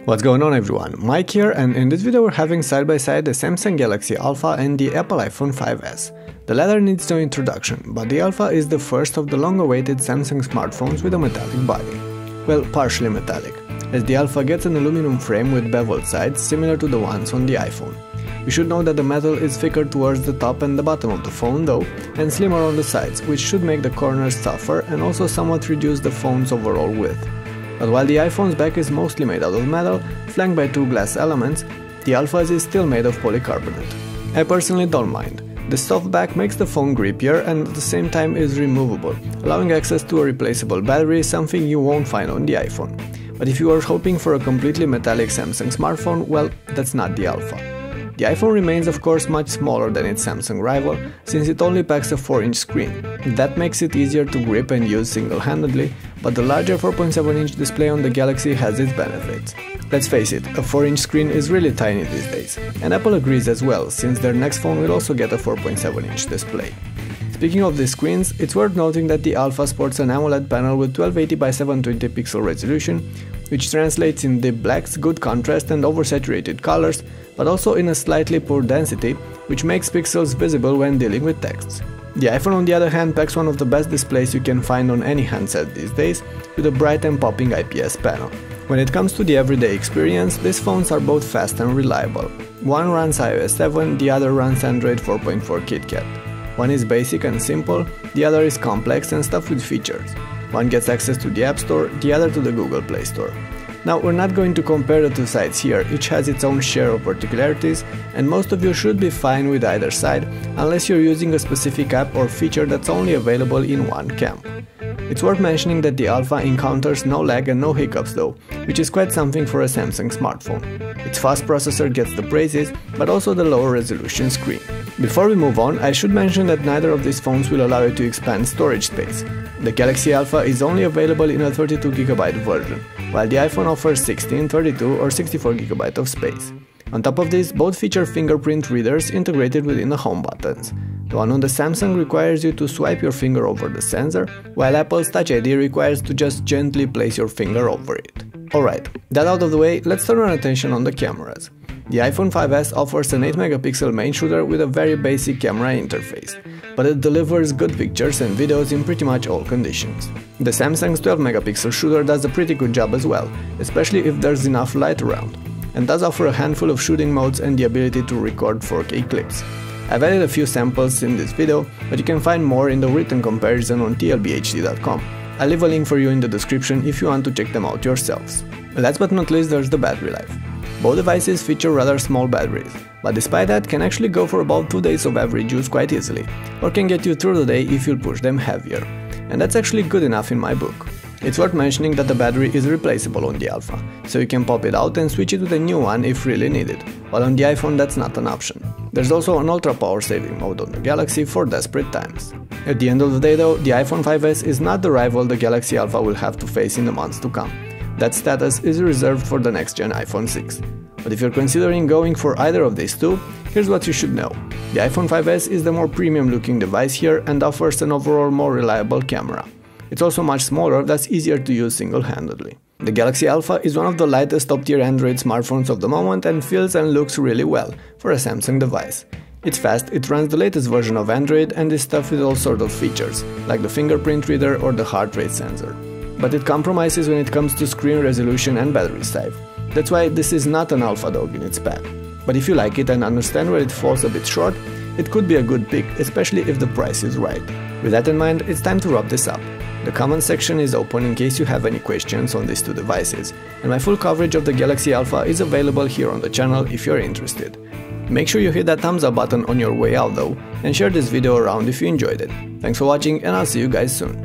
What's going on everyone, Mike here, and in this video we're having side by side the Samsung Galaxy Alpha and the Apple iPhone 5s. The latter needs no introduction, but the Alpha is the first of the long-awaited Samsung smartphones with a metallic body. Well, partially metallic, as the Alpha gets an aluminum frame with beveled sides similar to the ones on the iPhone. You should know that the metal is thicker towards the top and the bottom of the phone though, and slimmer on the sides, which should make the corners tougher and also somewhat reduce the phone's overall width. But while the iPhone's back is mostly made out of metal, flanked by two glass elements, the Alpha's is still made of polycarbonate. I personally don't mind. The soft back makes the phone grippier and at the same time is removable, allowing access to a replaceable battery, something you won't find on the iPhone. But if you are hoping for a completely metallic Samsung smartphone, well, that's not the Alpha. The iPhone remains of course much smaller than its Samsung rival, since it only packs a 4-inch screen. That makes it easier to grip and use single-handedly, but the larger 4.7-inch display on the Galaxy has its benefits. Let's face it, a 4-inch screen is really tiny these days, and Apple agrees as well, since their next phone will also get a 4.7-inch display. Speaking of these screens, it's worth noting that the Alpha sports an AMOLED panel with 1280 by 720 pixel resolution, which translates in deep blacks, good contrast and oversaturated colors, but also in a slightly poor density, which makes pixels visible when dealing with texts. The iPhone on the other hand packs one of the best displays you can find on any handset these days, with a bright and popping IPS panel. When it comes to the everyday experience, these phones are both fast and reliable. One runs iOS 7, the other runs Android 4.4 KitKat. One is basic and simple, the other is complex and stuffed with features. One gets access to the App Store, the other to the Google Play Store. Now, we're not going to compare the two sides here, each has its own share of particularities, and most of you should be fine with either side, unless you're using a specific app or feature that's only available in one camp. It's worth mentioning that the Alpha encounters no lag and no hiccups though, which is quite something for a Samsung smartphone. Its fast processor gets the praises, but also the lower resolution screen. Before we move on, I should mention that neither of these phones will allow you to expand storage space. The Galaxy Alpha is only available in a 32GB version, while the iPhone offers 16, 32 or 64GB of space. On top of this, both feature fingerprint readers integrated within the home buttons. The one on the Samsung requires you to swipe your finger over the sensor, while Apple's Touch ID requires to just gently place your finger over it. Alright, that out of the way, let's turn our attention on the cameras. The iPhone 5s offers an 8-megapixel main shooter with a very basic camera interface, but it delivers good pictures and videos in pretty much all conditions. The Samsung's 12-megapixel shooter does a pretty good job as well, especially if there's enough light around, and does offer a handful of shooting modes and the ability to record 4K clips. I've added a few samples in this video, but you can find more in the written comparison on tlbhd.com. I'll leave a link for you in the description if you want to check them out yourselves. Last but not least, there's the battery life. Both devices feature rather small batteries, but despite that can actually go for about 2 days of average use quite easily, or can get you through the day if you'll push them heavier. And that's actually good enough in my book. It's worth mentioning that the battery is replaceable on the Alpha, so you can pop it out and switch it with a new one if really needed, while on the iPhone that's not an option. There's also an ultra power saving mode on the Galaxy for desperate times. At the end of the day though, the iPhone 5s is not the rival the Galaxy Alpha will have to face in the months to come. That status is reserved for the next gen iPhone 6. But if you're considering going for either of these two, here's what you should know. The iPhone 5s is the more premium looking device here and offers an overall more reliable camera. It's also much smaller, thus easier to use single-handedly. The Galaxy Alpha is one of the lightest top-tier Android smartphones of the moment and feels and looks really well for a Samsung device. It's fast, it runs the latest version of Android and is stuffed with all sorts of features, like the fingerprint reader or the heart rate sensor. But it compromises when it comes to screen resolution and battery life. That's why this is not an Alpha dog in its pack. But if you like it and understand where it falls a bit short, it could be a good pick, especially if the price is right. With that in mind, it's time to wrap this up. The comment section is open in case you have any questions on these two devices, and my full coverage of the Galaxy Alpha is available here on the channel if you're interested. Make sure you hit that thumbs up button on your way out though, and share this video around if you enjoyed it. Thanks for watching and I'll see you guys soon.